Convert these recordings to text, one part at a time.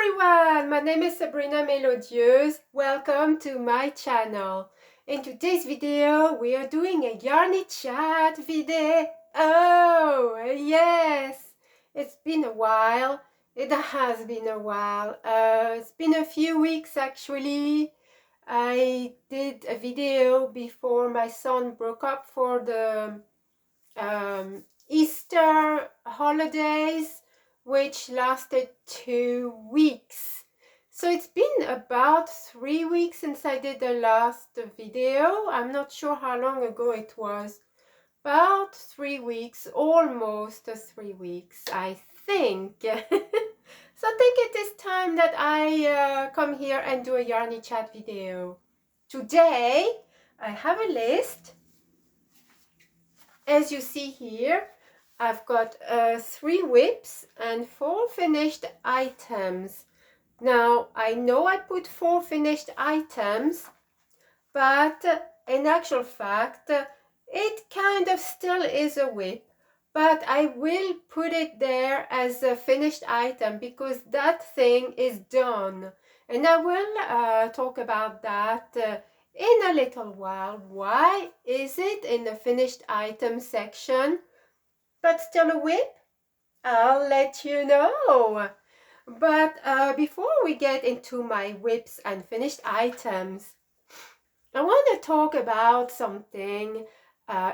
everyone, my name is Sabrina Melodieuse. Welcome to my channel. In today's video, we are doing a Yarny chat video. Oh, yes, it's been a while. It has been a while. It's been a few weeks actually. I did a video before my son broke up for the Easter holidays, which lasted 2 weeks. So it's been about 3 weeks since I did the last video. I'm not sure how long ago it was. About 3 weeks, almost 3 weeks, I think. So I think it is time that I come here and do a Yarny chat video. Today, I have a list. As you see here, I've got 3 whips and 4 finished items. Now, I know I put 4 finished items, but in actual fact, it kind of still is a whip, but I will put it there as a finished item because that thing is done. And I will talk about that in a little while. Why is it in the finished item section but still a whip? I'll let you know. But before we get into my whips and finished items, I want to talk about something,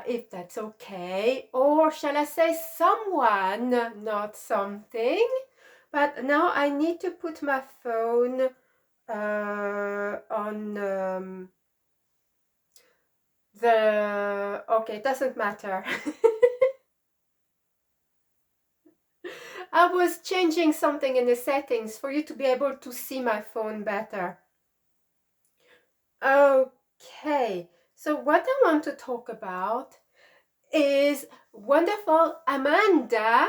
if that's okay, or shall I say someone, not something. But now I need to put my phone on okay, it doesn't matter. I was changing something in the settings for you to be able to see my phone better. Okay, so what I want to talk about is wonderful Amanda,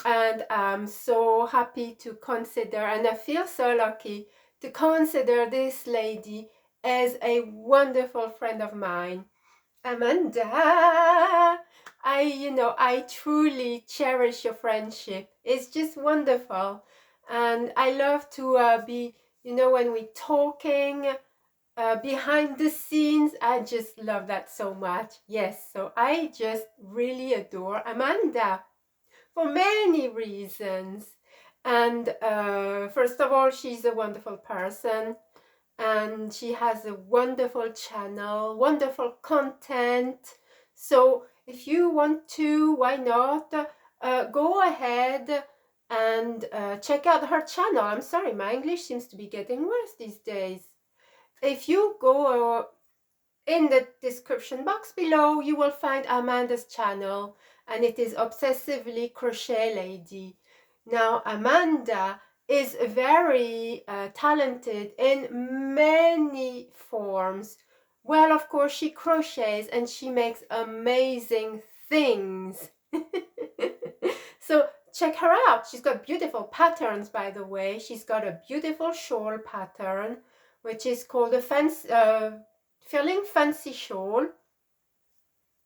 and I'm so happy to consider, and I feel so lucky to consider this lady as a wonderful friend of mine. Amanda, I truly cherish your friendship. It's just wonderful, and I love to be, when we're talking behind the scenes. I just love that so much. Yes, so I just really adore Amanda for many reasons. And first of all, she's a wonderful person. And she has a wonderful channel, wonderful content. So if you want to, why not, go ahead and check out her channel. I'm sorry, my English seems to be getting worse these days. If you go in the description box below, you will find Amanda's channel, and it is Obsessively Crochet Lady. Now, Amanda is very talented in many forms. Well, of course, she crochets and she makes amazing things. So check her out. She's got beautiful patterns, by the way. She's got a beautiful shawl pattern, which is called a Feeling Fancy Shawl.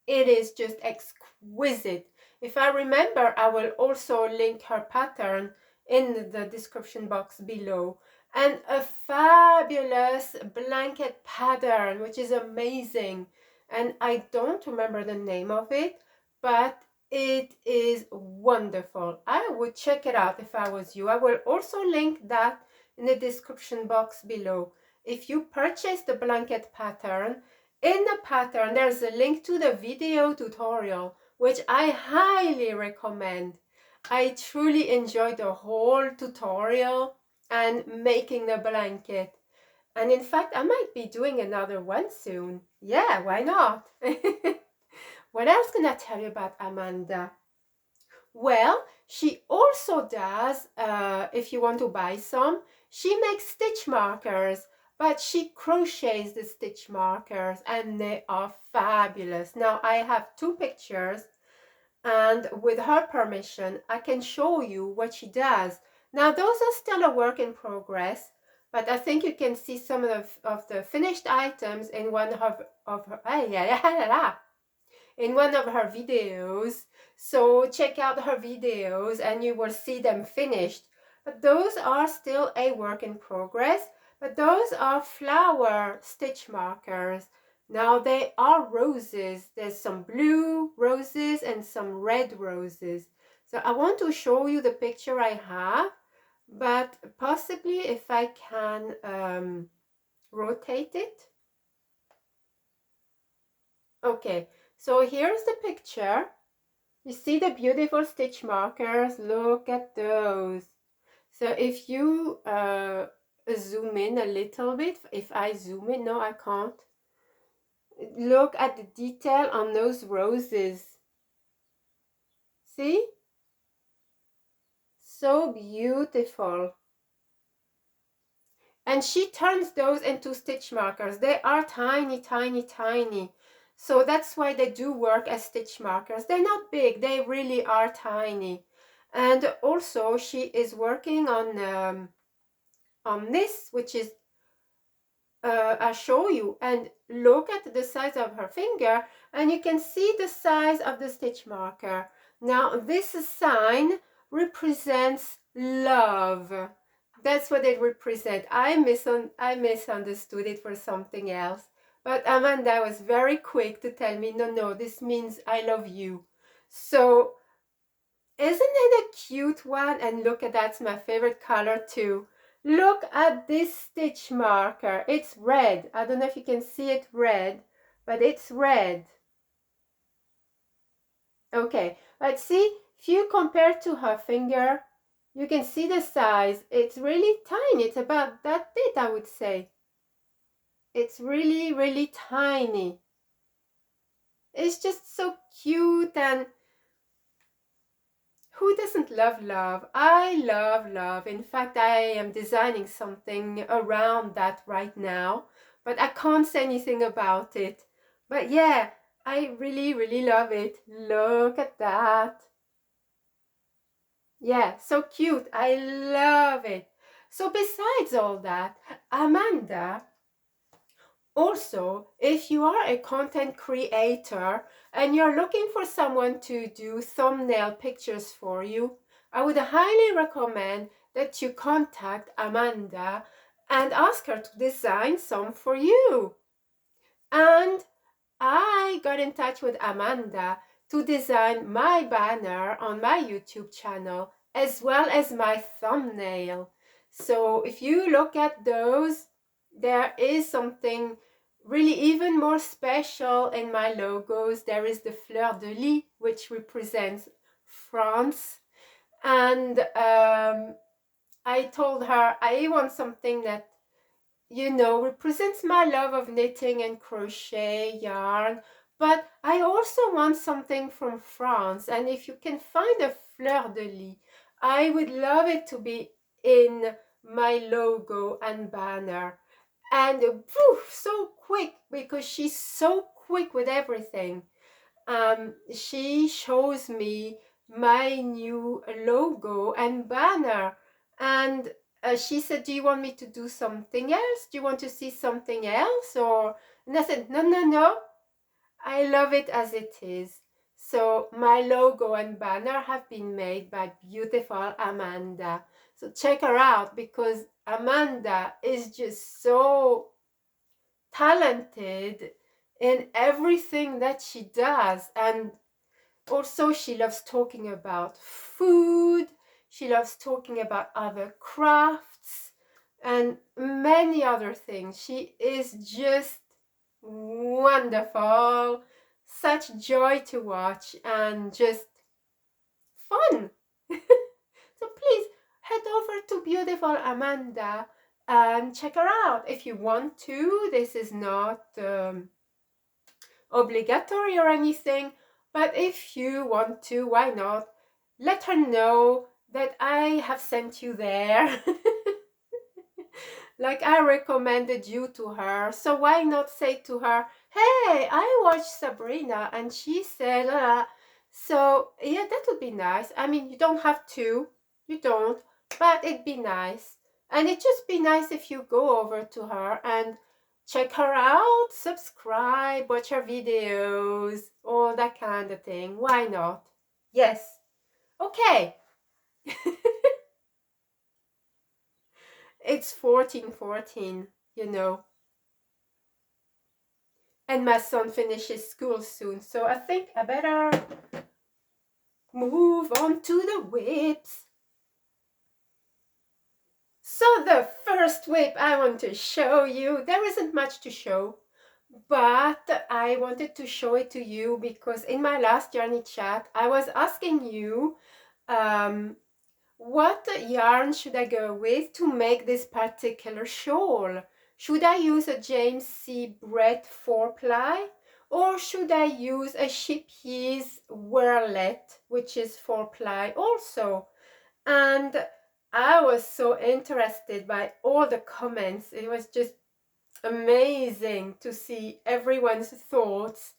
It is just exquisite. If I remember, I will also link her pattern in the description box below. And a fabulous blanket pattern, which is amazing. And I don't remember the name of it, but it is wonderful. I would check it out if I was you. I will also link that in the description box below. If you purchase the blanket pattern, in the pattern there's a link to the video tutorial, which I highly recommend. I truly enjoyed the whole tutorial and making the blanket. And in fact, I might be doing another one soon. Yeah, why not? What else can I tell you about Amanda? Well, she also does, if you want to buy some, she makes stitch markers, but she crochets the stitch markers and they are fabulous. Now, I have 2 pictures, and with her permission, I can show you what she does. Now, those are still a work in progress, but I think you can see some of the finished items in one of her in one of her videos. So check out her videos and you will see them finished. but those are still a work in progress. But those are flower stitch markers. Now they are roses. There's some blue roses and some red roses. So I want to show you the picture I have, but possibly if I can rotate it. Okay, so here's the picture. You see the beautiful stitch markers? Look at those. So if you zoom in a little bit, if I zoom in, no, I can't. Look at the detail on those roses. See? So beautiful. And she turns those into stitch markers. They are tiny, tiny, tiny. So that's why they do work as stitch markers. They're not big, they really are tiny. And also she is working on this, which is I'll show you, and look at the size of her finger and you can see the size of the stitch marker. Now this sign represents love. That's what it represents. I misunderstood it for something else, but Amanda was very quick to tell me, no, this means I love you. So isn't it a cute one? And look at that's my favorite color too. Look at this stitch marker. It's red. I don't know if you can see it red, but it's red. Okay, but see, if you compare to her finger, you can see the size. It's really tiny. It's about that big, I would say. It's really, really tiny. It's just so cute, and who doesn't love love? I love love. In fact, I am designing something around that right now, but I can't say anything about it. But yeah, I really, really love it. Look at that. Yeah, so cute. I love it. So besides all that, Amanda, also, if you are a content creator and you're looking for someone to do thumbnail pictures for you, I would highly recommend that you contact Amanda and ask her to design some for you. And I got in touch with Amanda to design my banner on my YouTube channel as well as my thumbnail. So if you look at those, there is something really even more special in my logos. There is the fleur de lis, which represents France. And I told her I want something that, you know, represents my love of knitting and crochet yarn, but I also want something from France. And if you can find a fleur de lis, I would love it to be in my logo and banner. And poof, so quick, because she's so quick with everything. She shows me my new logo and banner, and she said, do you want me to do something else? Do you want to see something else? And I said, no, I love it as it is. So my logo and banner have been made by beautiful Amanda. So check her out, because Amanda is just so talented in everything that she does. And also she loves talking about food, she loves talking about other crafts and many other things. She is just wonderful, such joy to watch, and just fun. So please head over to beautiful Amanda and check her out if you want to. This is not obligatory or anything, but if you want to, why not? Let her know that I have sent you there. Like I recommended you to her, so why not say to her, hey, I watched Sabrina and she said, so yeah, that would be nice. I mean, you don't have to, you don't, but it'd be nice. And it'd just be nice if you go over to her and check her out, subscribe, watch her videos, all that kind of thing. Why not? Yes. Okay. it's 14:14, you know. And my son finishes school soon, so I think I better move on to the whips. So the first whip I want to show you, there isn't much to show, but I wanted to show it to you because in my last Yarny chat, I was asking you what yarn should I go with to make this particular shawl? Should I use a James C. Brett 4-ply or should I use a Shipy's Whirlet, which is 4-ply also? And I was so interested by all the comments. It was just amazing to see everyone's thoughts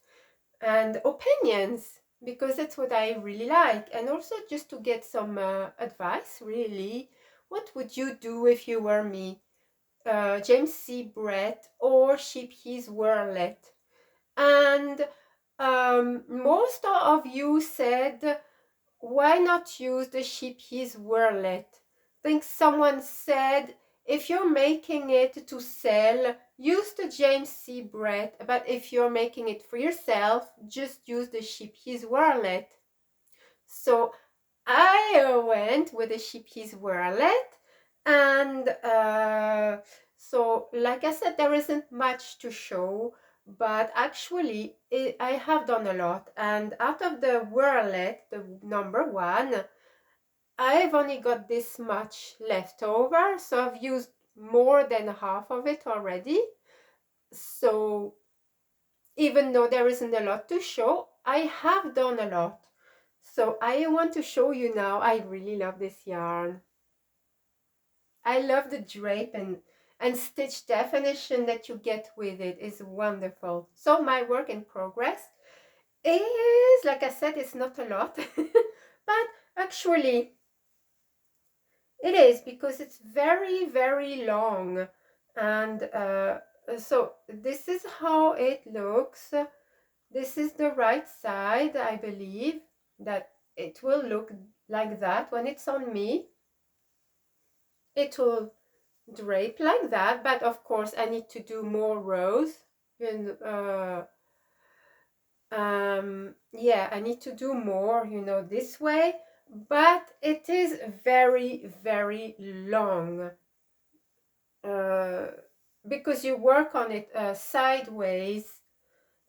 and opinions, because that's what I really like. And also just to get some advice, really. What would you do if you were me? James C. Brett or Shipy's Whirlet? And most of you said, why not use the Shipy's Whirlet? I think someone said, if you're making it to sell, use the James C. Brett, but if you're making it for yourself, just use the Shipy's Whirlet. So I went with the Shipy's Whirlet, and so like I said, there isn't much to show, but actually I have done a lot. And out of the Whirlet, the number 1, I've only got this much left over, so I've used more than half of it already. So even though there isn't a lot to show, I have done a lot. So I want to show you now. I really love this yarn. I love the drape and stitch definition that you get with it is wonderful. So my work in progress is, like I said, it's not a lot, but actually it is, because it's very, very long. And so this is how it looks. This is the right side. I believe that it will look like that when it's on me. It will drape like that, but of course I need to do more rows. And yeah, I need to do more, you know, this way, but it is very, very long. Because you work on it sideways,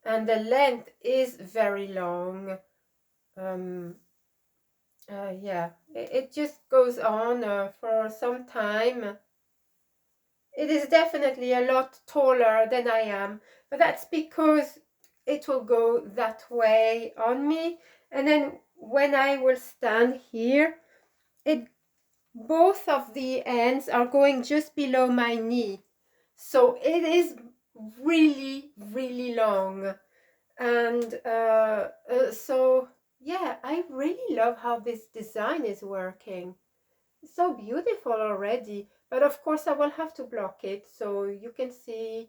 and the length is very long. Yeah, it just goes on for some time. It is definitely a lot taller than I am, but that's because it will go that way on me, and then when I will stand here, both of the ends are going just below my knee. So it is really, really long. And so, yeah, I really love how this design is working. It's so beautiful already. But of course, I will have to block it so you can see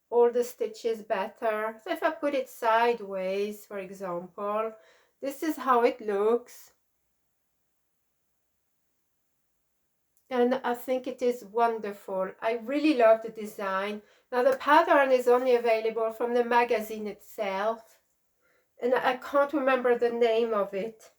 all the stitches better. So if I put it sideways, for example, this is how it looks. And I think it is wonderful. I really love the design. Now the pattern is only available from the magazine itself, and I can't remember the name of it.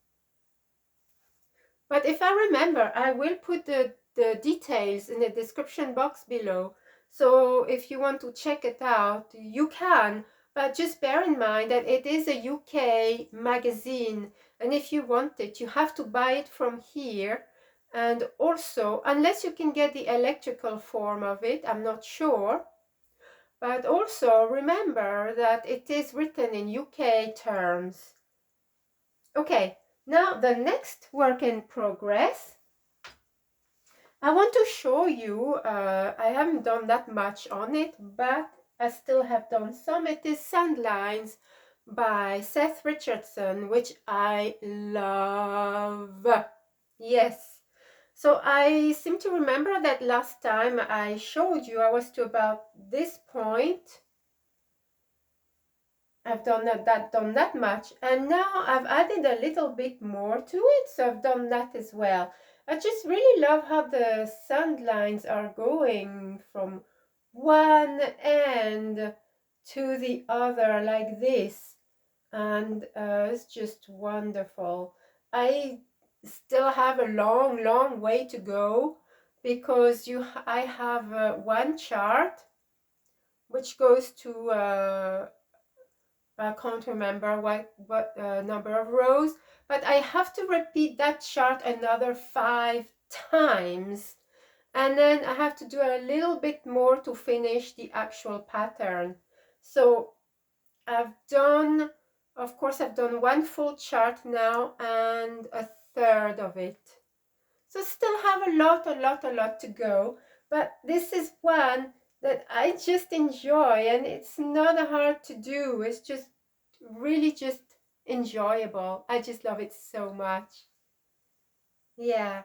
But if I remember, I will put the details in the description box below. So if you want to check it out, you can. But just bear in mind that it is a UK magazine, and if you want it, you have to buy it from here. And also, unless you can get the electrical form of it, I'm not sure. But also remember that it is written in UK terms. Okay, now the next work in progress. I want to show you, I haven't done that much on it, but I still have done some. It is Sandlines by Seth Richardson, which I love. Yes. So I seem to remember that last time I showed you, I was to about this point. I've done that much, and now I've added a little bit more to it, so I've done that as well. I just really love how the Sandlines are going from one end to the other like this, and it's just wonderful. I still have a long way to go because I have one chart which goes to I can't remember what number of rows, but I have to repeat that chart another 5 times, and then I have to do a little bit more to finish the actual pattern. So of course I've done one full chart now and a third of it. So still have a lot to go, but this is one that I just enjoy, and it's not hard to do. It's just really just enjoyable. I just love it so much. Yeah,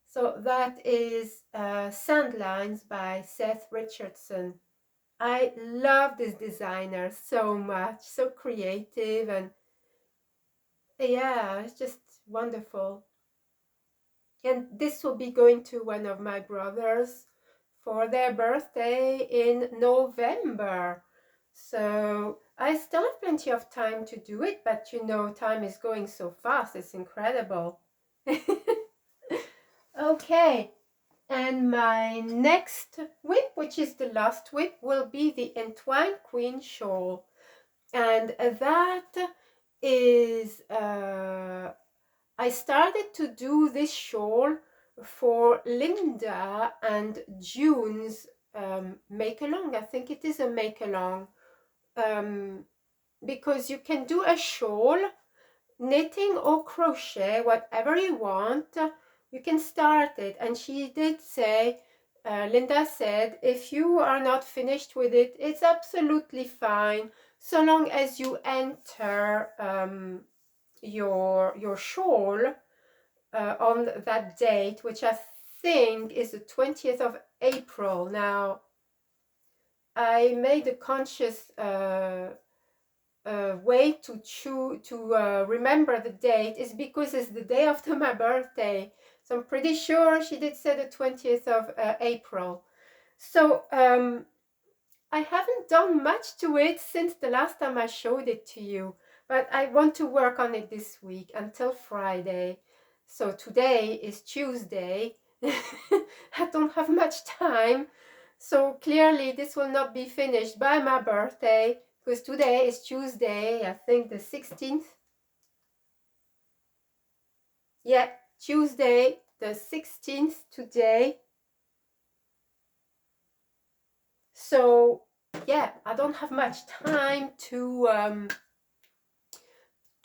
so that is Sandlines by Seth Richardson. I love this designer so much, so creative, and yeah, it's just wonderful. And this will be going to one of my brothers for their birthday in November. So I still have plenty of time to do it, but you know, time is going so fast, it's incredible. Okay, and my next whip, which is the last whip, will be the Entwined Queen Shawl. And that is I started to do this shawl for Linda and June's make-along. I think it is a make-along, because you can do a shawl, knitting or crochet, whatever you want. You can start it. And she did say, Linda said, if you are not finished with it, it's absolutely fine, so long as you enter your shawl on that date, which I think is the 20th of April. Now, I made a conscious way to remember the date is because it's the day after my birthday. So I'm pretty sure she did say the 20th of April. So I haven't done much to it since the last time I showed it to you, but I want to work on it this week until Friday. So today is Tuesday. I don't have much time. So clearly this will not be finished by my birthday, because today is Tuesday, I think the 16th. Yeah, Tuesday the 16th today. So yeah, I don't have much time to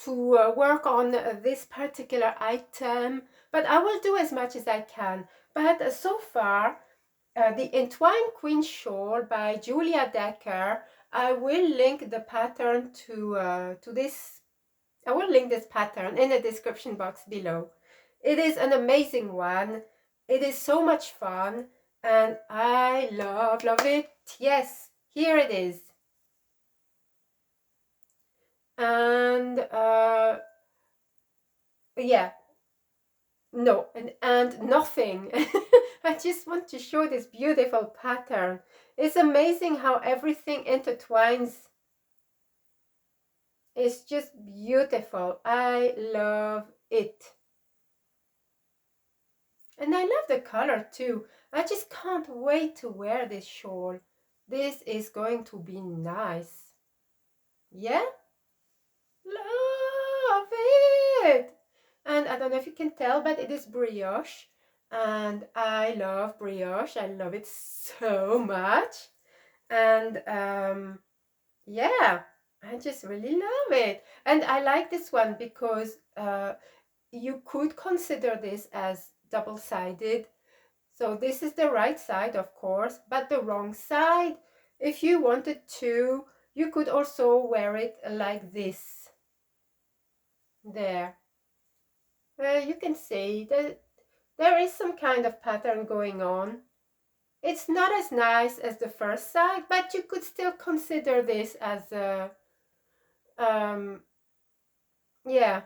work on this particular item, but I will do as much as I can. But so far, the Entwined Queen Shawl by Julia Decker, I will link the pattern to this. I will link this pattern in the description box below. It is an amazing one. It is so much fun, and I love it. Yes, here it is. And yeah, no, and nothing. I just want to show this beautiful pattern. It's amazing how everything intertwines. It's just beautiful. I love it. And I love the color too. I just can't wait to wear this shawl. This is going to be nice. Yeah? Love it! And I don't know if you can tell, but it is brioche. And I love brioche. I love it so much. And yeah, I just really love it. And I like this one because you could consider this as double-sided. So this is the right side, of course, but the wrong side, if you wanted to, you could also wear it like this. There. You can see that there is some kind of pattern going on. It's not as nice as the first side, but you could still consider this as a, yeah,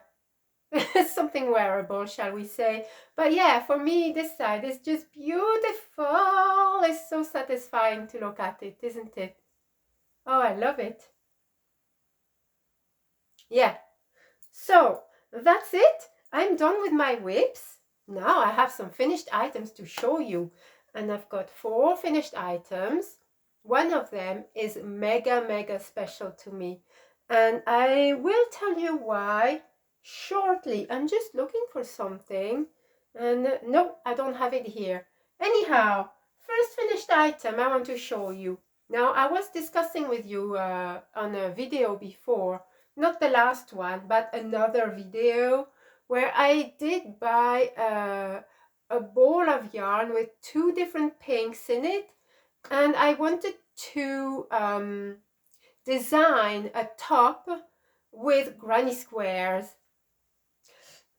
something wearable, shall we say. But yeah, for me, this side is just beautiful. It's so satisfying to look at it, isn't it? Oh, I love it. Yeah, so that's it. I'm done with my whips. Now I have some finished items to show you. And I've got 4 finished items. One of them is mega special to me. And I will tell you why shortly. I'm just looking for something. And no, I don't have it here. Anyhow, first finished item I want to show you. Now, I was discussing with you on a video before, not the last one, but another video where I did buy a ball of yarn with 2 different pinks in it, and I wanted to design a top with granny squares.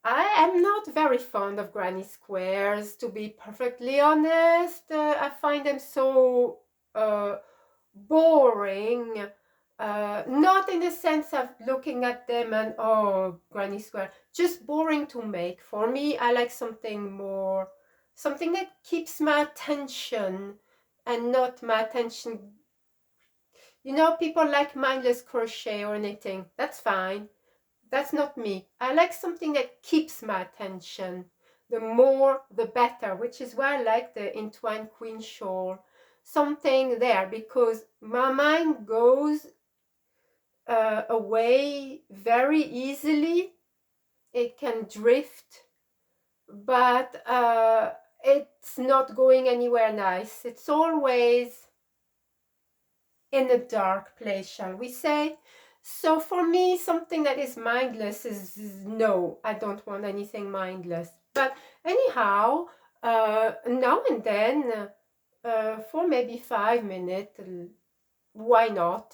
I am not very fond of granny squares, to be perfectly honest. I find them so boring. Not in the sense of looking at them and, oh, granny square, just boring to make. For me, I like something more, something that keeps my attention and not my attention. You know, people like mindless crochet or knitting. That's fine. That's not me. I like something that keeps my attention. The more, the better, which is why I like the Entwined Queen Shawl. Something there, because my mind goes away very easily. It can drift, but it's not going anywhere nice. It's always in a dark place, shall we say. So for me, something that is mindless is no, I don't want anything mindless. But anyhow, now and then, for maybe 5 minutes, why not?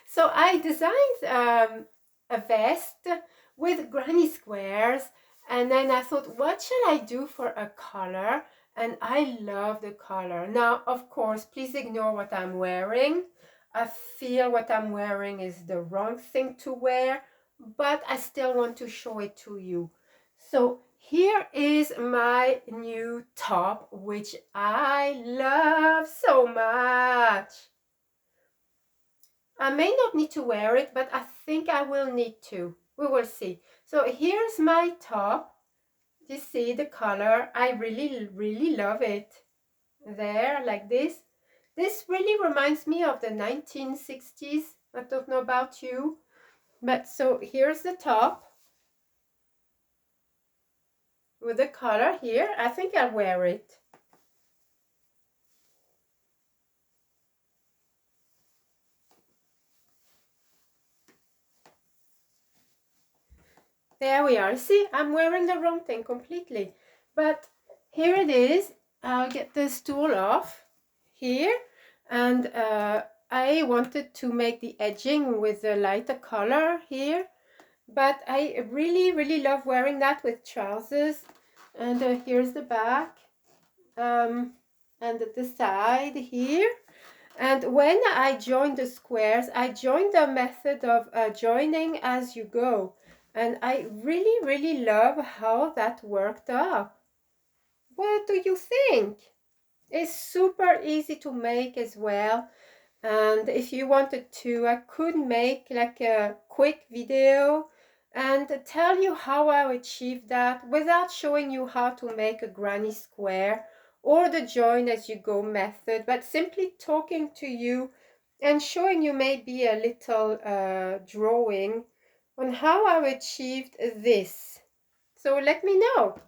So I designed a vest with granny squares, and then I thought, what shall I do for a color? And I love the color. Now, of course, please ignore what I'm wearing. I feel what I'm wearing is the wrong thing to wear, but I still want to show it to you. So here is my new top, which I love so much. I may not need to wear it, but I think I will need to. We will see. So here's my top. You see the color. I really love it. There, like this. This really reminds me of the 1960s. I don't know about you. But so here's the top. With the color here. I think I'll wear it. There we are. See, I'm wearing the wrong thing completely. But here it is. I'll get the stool off here. And I wanted to make the edging with a lighter color here. But I really love wearing that with trousers. And here's the back. And the side here. And when I joined the squares, I joined the method of joining as you go. And I really love how that worked out. What do you think? It's super easy to make as well. And if you wanted to, I could make like a quick video and tell you how I achieved that without showing you how to make a granny square or the join as you go method, but simply talking to you and showing you maybe a little drawing on how I achieved this. So let me know.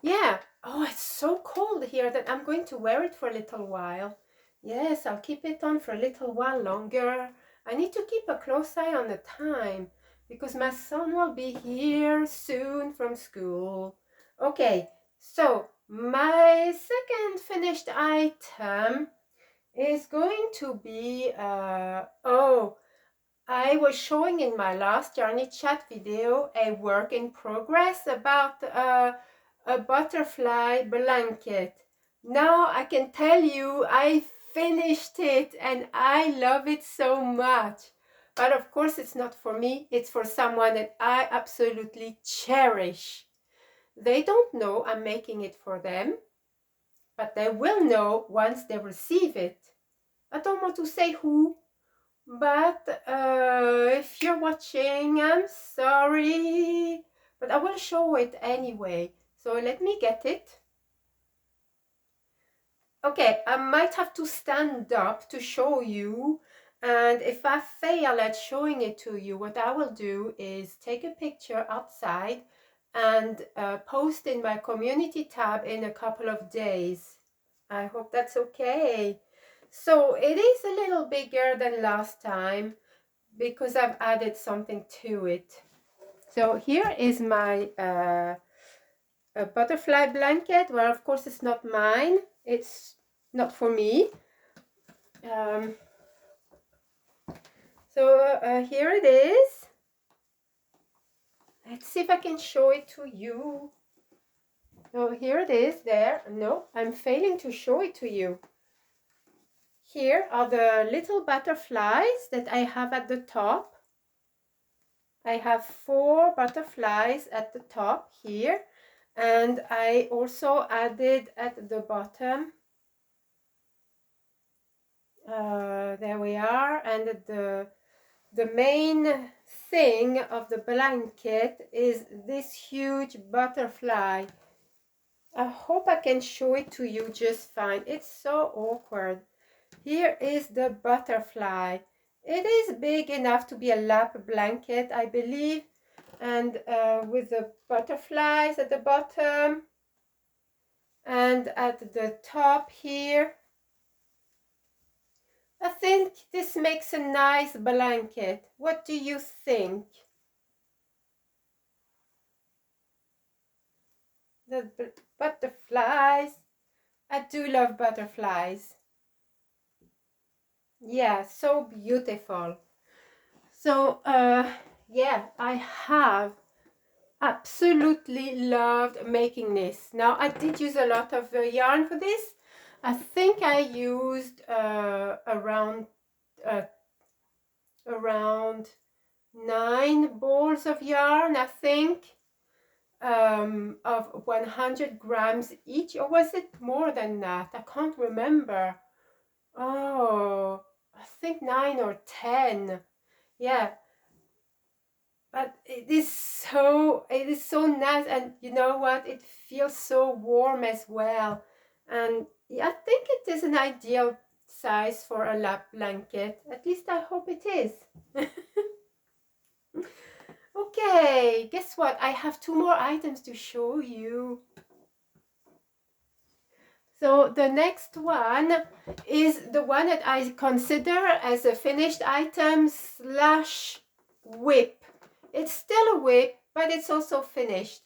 Yeah. Oh, it's so cold here that I'm going to wear it for a little while. Yes, I'll keep it on for a little while longer. I need to keep a close eye on the time because my son will be here soon from school. Okay, so my second finished item is going to be, I was showing in my last Yarny chat video a work in progress about a butterfly blanket. Now I can tell you I finished it and I love it so much. But of course it's not for me, it's for someone that I absolutely cherish. They don't know I'm making it for them, but they will know once they receive it. I don't want to say who, but if you're watching, I'm sorry, but I will show it anyway. So let me get it. Okay, I might have to stand up to show you, and if I fail at showing it to you, what I will do is take a picture outside and post in my community tab in a couple of days. I hope that's okay. So it is a little bigger than last time because I've added something to it. So here is my butterfly blanket. Well, of course it's not mine, it's not for me. Here it is. Let's see if I can show it to you. So here it is there. No, I'm failing to show it to you. Here are the little butterflies that I have at the top. I have 4 butterflies at the top here, and I also added at the bottom. There we are, and the main thing of the blanket is this huge butterfly. I hope I can show it to you just fine. It's so awkward. Here is the butterfly. It is big enough to be a lap blanket, I believe, and with the butterflies at the bottom and at the top here. I think this makes a nice blanket. What do you think? The butterflies. I do love butterflies. Yeah, so beautiful. So yeah, I have absolutely loved making this. Now I did use a lot of yarn for this. I think I used around 9 balls of yarn, I think, of 100 grams each, or was it more than that? I can't remember. Oh, I think 9 or 10. Yeah, but it is so nice, and you know what, it feels so warm as well. And yeah, I think it is an ideal size for a lap blanket. At least I hope it is. Okay, guess what? I have 2 more items to show you. So the next one is the one that I consider as a finished item slash whip. It's still a whip, but it's also finished.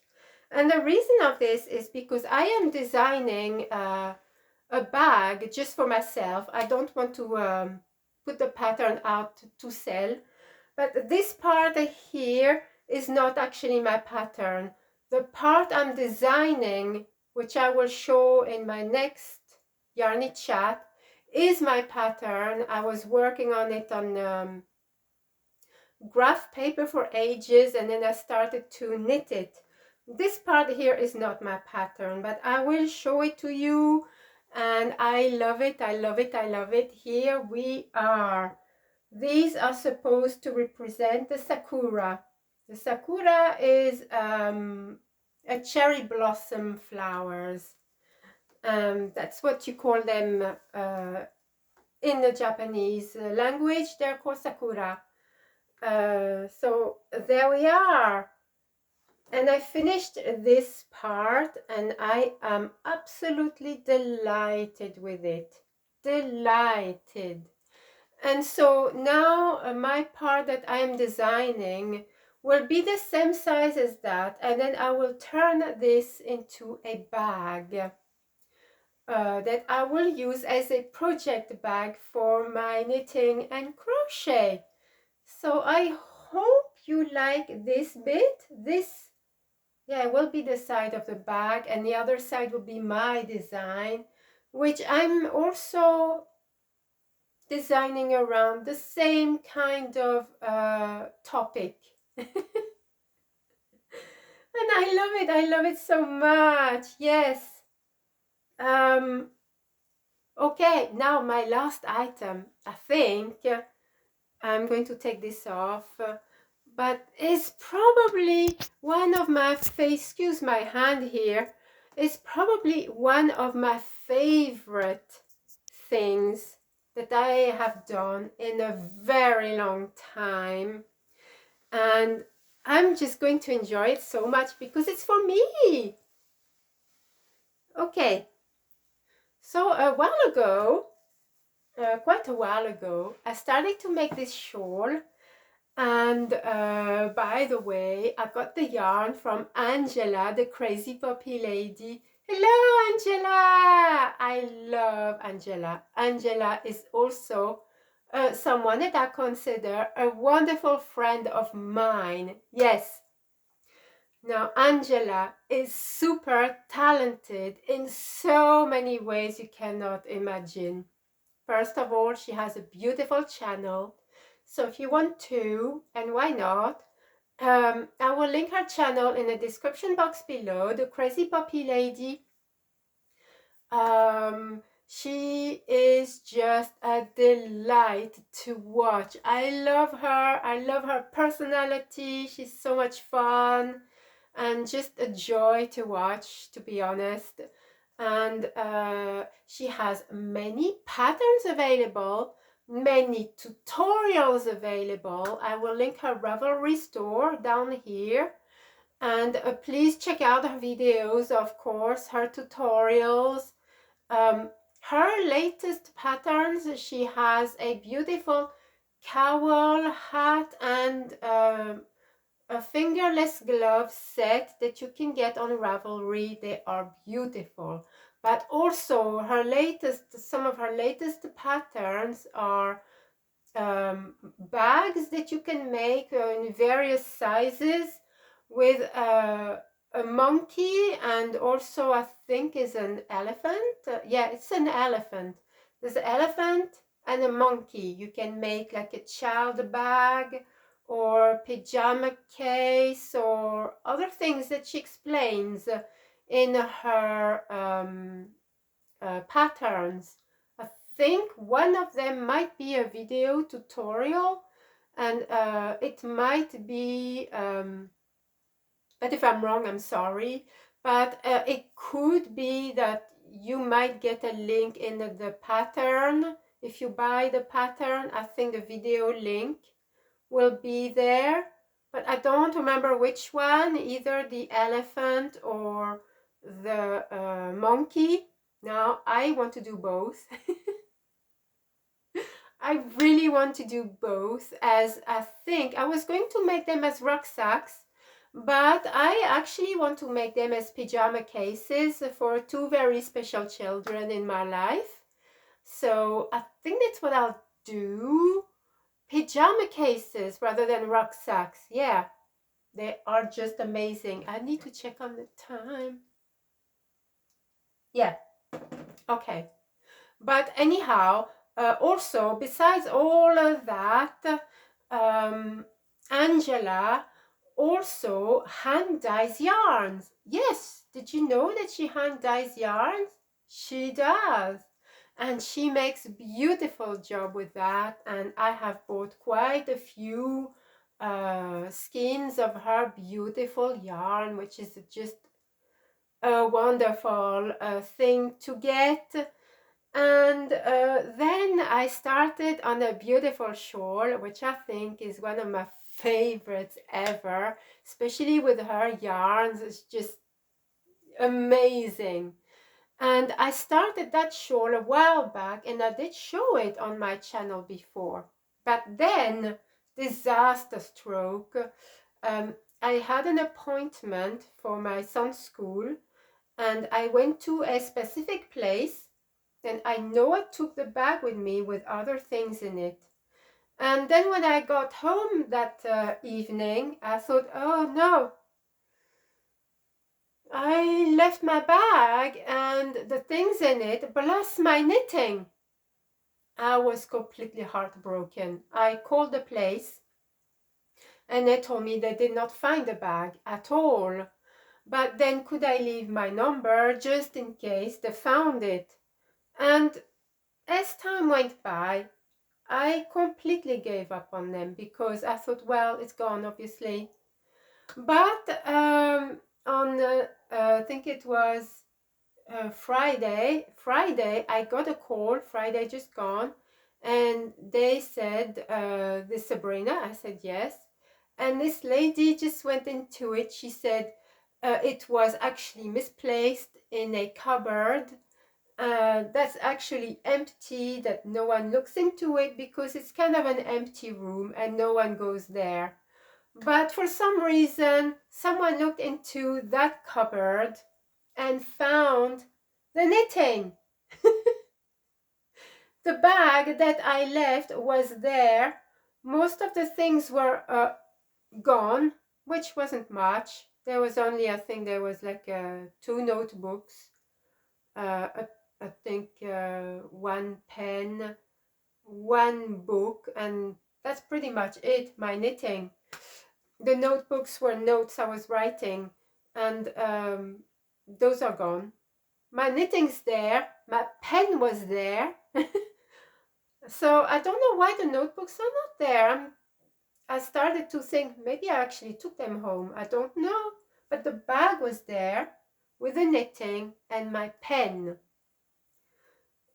And the reason of this is because I am designing a bag just for myself. I don't want to put the pattern out to sell. But this part here is not actually my pattern. The part I'm designing, which I will show in my next Yarny chat, is my pattern. I was working on it on graph paper for ages, and then I started to knit it. This part here is not my pattern, but I will show it to you, and I love it, I love it, I love it. Here we are. These are supposed to represent the sakura. The sakura is a cherry blossom flowers. That's what you call them in the Japanese language. They're called sakura. So there we are. And I finished this part, and I am absolutely delighted with it. Delighted. And so now my part that I am designing will be the same size as that, and then I will turn this into a bag that I will use as a project bag for my knitting and crochet. So I hope you like this bit. This, yeah, will be the side of the bag, and the other side will be my design, which I'm also designing around the same kind of topic. And I love it so much. Yes. Okay, now my last item. I think I'm going to take this off, but it's probably one of my excuse my hand here, it's probably one of my favorite things that I have done in a very long time, and I'm just going to enjoy it so much because it's for me. Okay, so a while ago, quite a while ago, I started to make this shawl. And by the way, I got the yarn from Angela, the crazy puppy lady. Hello, Angela! I love Angela. Angela is also someone that I consider a wonderful friend of mine. Yes. Now, Angela is super talented in so many ways you cannot imagine. First of all, she has a beautiful channel. So if you want to, and why not, I will link her channel in the description box below, the Crazy Puppy Lady. She is just a delight to watch. I love her. I love her personality. She's so much fun and just a joy to watch, to be honest. And she has many patterns available, many tutorials available. I will link her Ravelry store down here. And please check out her videos, of course, her tutorials. Her latest patterns, she has a beautiful cowl, hat, and a fingerless glove set that you can get on Ravelry. They are beautiful. But also some of her latest patterns are bags that you can make in various sizes with a monkey, and also I think is an elephant. Yeah, it's an elephant. There's an elephant and a monkey. You can make like a child bag or pajama case or other things that she explains in her patterns. I think one of them might be a video tutorial, and it might be, but if I'm wrong, I'm sorry, but it could be that you might get a link in the pattern. If you buy the pattern, I think the video link will be there, but I don't remember which one, either the elephant or the monkey. Now, I want to do both. I really want to do both, as I think I was going to make them as rucksacks, but I actually want to make them as pajama cases for two very special children in my life. So I think that's what I'll do. Pajama cases rather than rucksacks. Yeah, they are just amazing. I need to check on the time. Yeah, okay. But anyhow, also, besides all of that, Angela also hand dyes yarns. Yes, did you know that she hand dyes yarns? She does. And she makes a beautiful job with that. And I have bought quite a few skeins of her beautiful yarn, which is just a wonderful thing to get. And then I started on a beautiful shawl, which I think is one of my favorites ever, especially with her yarns. It's just amazing. And I started that shawl a while back, and I did show it on my channel before. But then, disaster stroke. I had an appointment for my son's school, and I went to a specific place, and I know I took the bag with me with other things in it. And then when I got home that evening, I thought, oh no, I left my bag and the things in it plus my knitting. I was completely heartbroken. I called the place and they told me they did not find the bag at all. But then could I leave my number just in case they found it? And as time went by, I completely gave up on them because I thought, well, it's gone, obviously. But on, I think it was Friday, I got a call, Friday just gone, and they said, this Sabrina? I said, yes. And this lady just went into it. She said it was actually misplaced in a cupboard that's actually empty, that no one looks into it because it's kind of an empty room and no one goes there. But for some reason, someone looked into that cupboard and found the knitting. The bag that I left was there. Most of the things were gone, which wasn't much. There was only, I think there was like 2 notebooks, I think 1 pen, 1 book, and that's pretty much it, my knitting. The notebooks were notes I was writing, and those are gone. My knitting's there, my pen was there. So I don't know why the notebooks are not there. I started to think maybe I actually took them home. I don't know. But the bag was there with the knitting and my pen.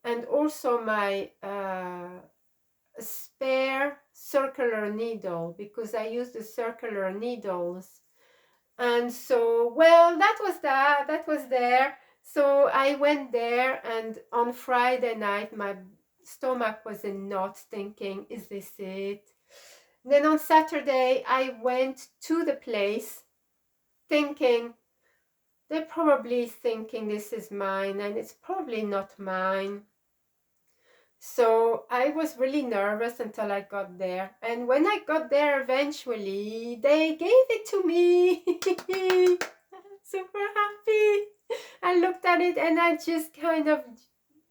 And also my spare circular needle, because I use the circular needles. And so, well, that was there. So I went there, and on Friday night my stomach was in knots thinking, is this it? Then on Saturday I went to the place thinking, they're probably thinking this is mine, and it's probably not mine. So I was really nervous until I got there. And when I got there eventually, they gave it to me. Super happy. I looked at it and I just kind of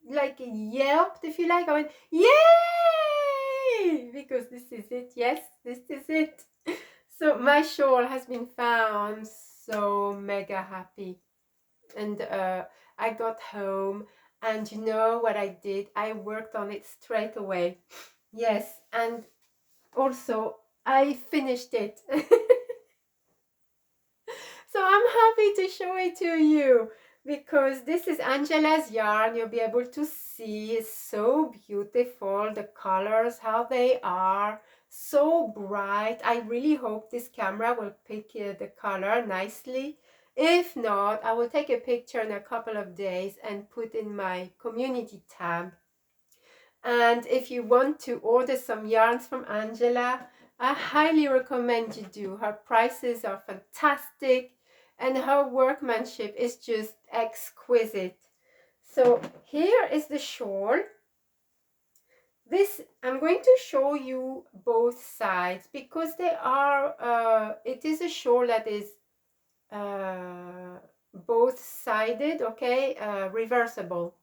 like yelped, if you like. I went, yay! Because this is it. Yes, this is it. So my shawl has been found. So mega happy. And I got home, and you know what I did? I worked on it straight away. Yes, and also I finished it. So I'm happy to show it to you, because this is Angela's yarn. You'll be able to see it's so beautiful, the colors, how they are, so bright. I really hope this camera will pick the color nicely. If not, I will take a picture in a couple of days and put in my community tab. And if you want to order some yarns from Angela, I highly recommend you do. Her prices are fantastic and her workmanship is just exquisite. So here is the shawl. This, I'm going to show you both sides because they are, it is a shawl that is both sided, okay, reversible.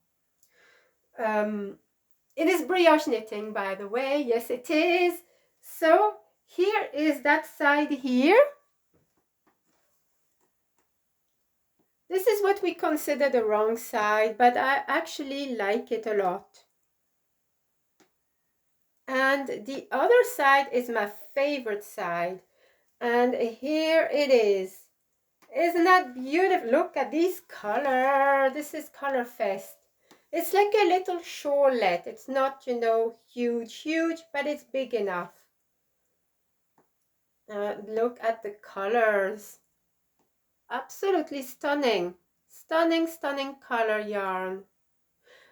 It is brioche knitting, by the way. Yes, it is. So here is that side here. This is what we consider the wrong side, but I actually like it a lot. And the other side is my favorite side. And here it is. Isn't that beautiful? Look at this color. This is Color Fest. It's like a little shawlette. It's not, you know, huge, but it's big enough. Look at the colors. Absolutely stunning. Stunning color yarn.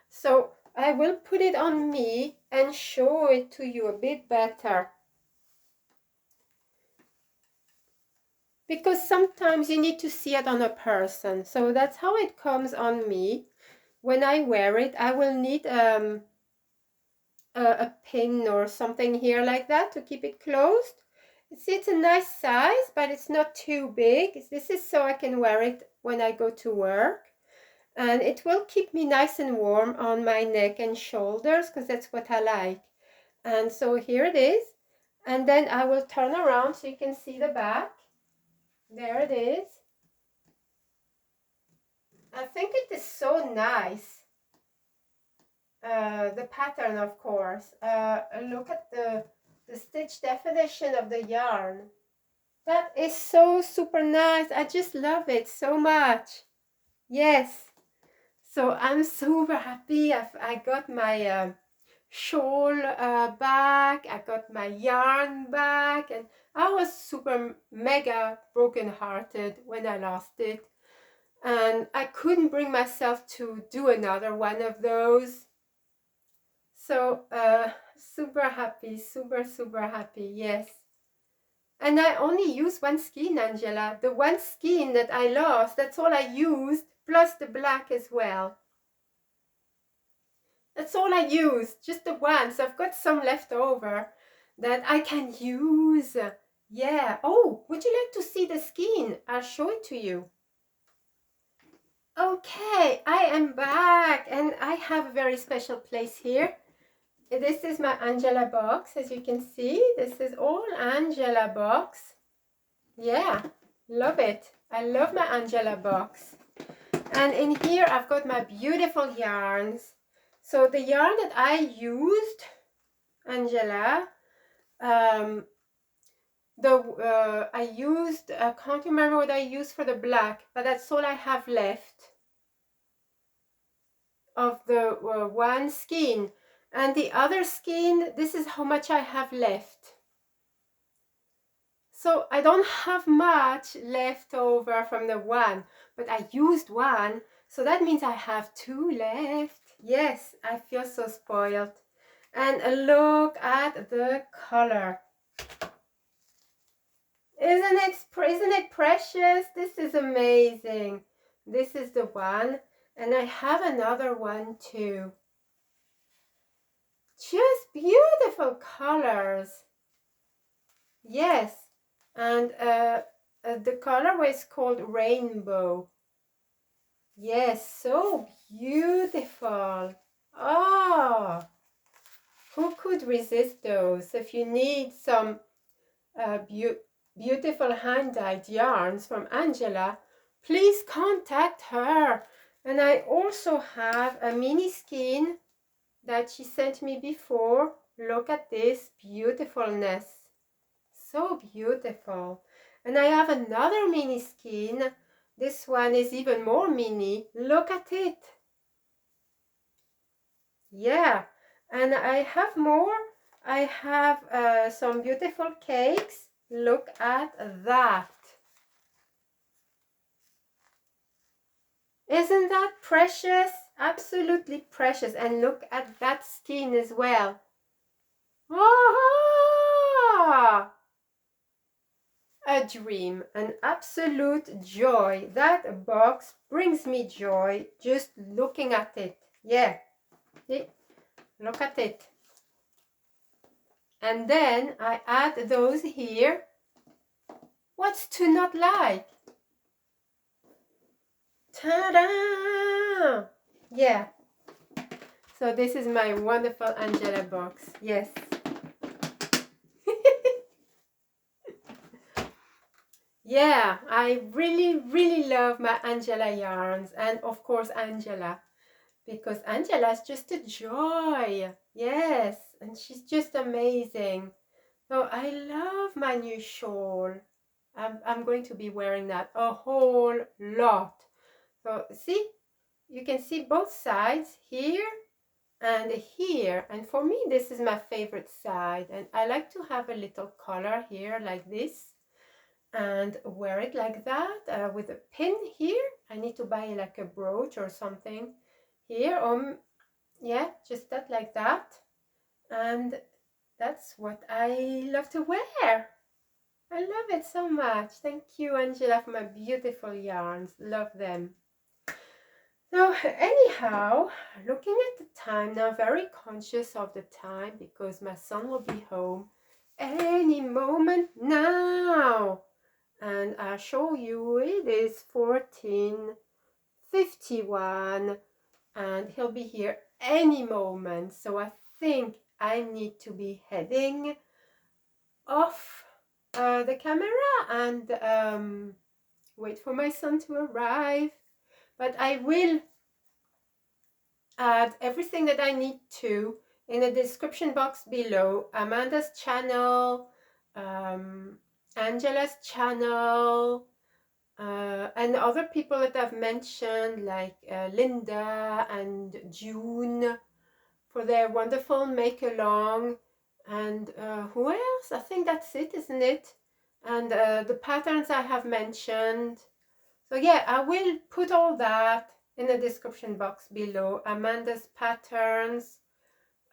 So I will put it on me and show it to you a bit better. Because sometimes you need to see it on a person. So that's how it comes on me. When I wear it, I will need a pin or something here like that to keep it closed. See, it's a nice size, but it's not too big. This is so I can wear it when I go to work. and it will keep me nice and warm on my neck and shoulders, because that's what I like. And so here it is, and then I will turn around so you can see the back. There it is. I think it is so nice. The pattern, of course. Look at the stitch definition of the yarn. That is so super nice. I just love it so much. Yes. So I'm super happy. I got my shawl back. I got my yarn back. And I was super mega brokenhearted when I lost it. And I couldn't bring myself to do another one of those. So super happy, super happy, yes. And I only used one skein, Angela. The one skein that I lost, that's all I used, plus the black as well. That's all I used, just the one. So I've got some left over that I can use. Yeah. Oh, would you like to see the skein? I'll show it to you. Okay, I am back, and I have a very special place here. This is my Angela box, as you can see. This is all Angela box. Yeah, love it. I love my Angela box. And in here I've got my beautiful yarns. So the yarn that I used, Angela, I can't remember what I used for the black, but that's all I have left of the one skein. And the other skein, this is how much I have left. So I don't have much left over from the one, but I used one, so that means I have two left. Yes, I feel so spoiled. And look at the color. Isn't it precious? This is amazing. This is the one, and I have another one too. Just beautiful colors. Yes, and the colorway is called Rainbow. Yes, so beautiful. Oh, who could resist those? If you need some beautiful hand-dyed yarns from Angela, please contact her. And I also have a mini skein that she sent me before. Look at this beautifulness. So beautiful. And I have another mini skein. This one is even more mini. Look at it. Yeah, and I have more. I have some beautiful cakes. Look at that. Isn't that precious? Absolutely precious. And look at that skein as well. Ah! A dream, an absolute joy. That box brings me joy just looking at it. Yeah, see? Look at it. And then I add those here. What's to not like? Ta-da! Yeah. So this is my wonderful Angela box. Yes. Yeah, I really love my Angela yarns, and of course Angela, because Angela is just a joy. Yes, and she's just amazing. So I love my new shawl. I'm going to be wearing that a whole lot. So see, you can see both sides here and here, and for me this is my favorite side, and I like to have a little collar here like this and wear it like that with a pin here. I need to buy like a brooch or something here, yeah, just that, like that. And that's what I love to wear. I love it so much. Thank you, Angela, for my beautiful yarns. Love them. So anyhow, looking at the time now, very conscious of the time because my son will be home any moment now. And I'll show you it is 14:30. 51, and he'll be here any moment. So I think I need to be heading off the camera and wait for my son to arrive. But I will add everything that I need to in the description box below. Amanda's channel, Angela's channel, and other people that I've mentioned, like Linda and June, for their wonderful make-along. And who else? I think that's it, isn't it? And the patterns I have mentioned. So yeah, I will put all that in the description box below. Amanda's patterns,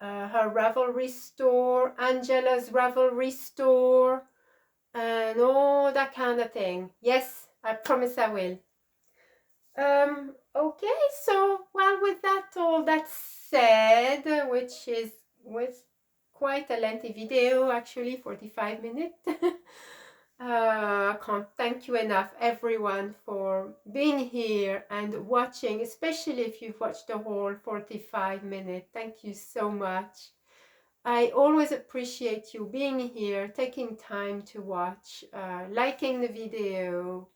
her Ravelry store, Angela's Ravelry store, and all that kind of thing. Yes, I promise I will. Okay, so well, with that all that said, which was quite a lengthy video, actually 45 minutes. I can't thank you enough, everyone, for being here and watching, especially if you've watched the whole 45 minutes. Thank you so much. I always appreciate you being here, taking time to watch, liking the video,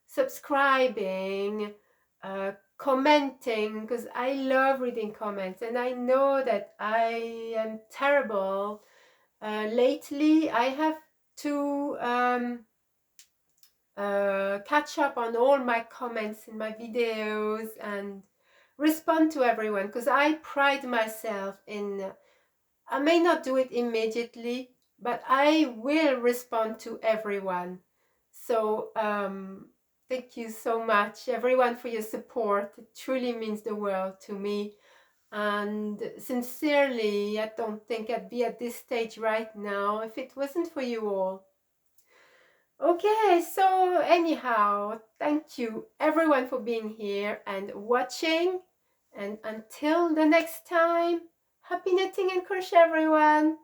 subscribing, commenting, because I love reading comments, and I know that I am terrible. Lately, I have to catch up on all my comments in my videos and respond to everyone, because I pride myself in, I may not do it immediately, but I will respond to everyone. So thank you so much, everyone, for your support. It truly means the world to me. And sincerely, I don't think I'd be at this stage right now if it wasn't for you all. Okay, so anyhow, thank you everyone for being here and watching. And until the next time, happy knitting and crochet, everyone.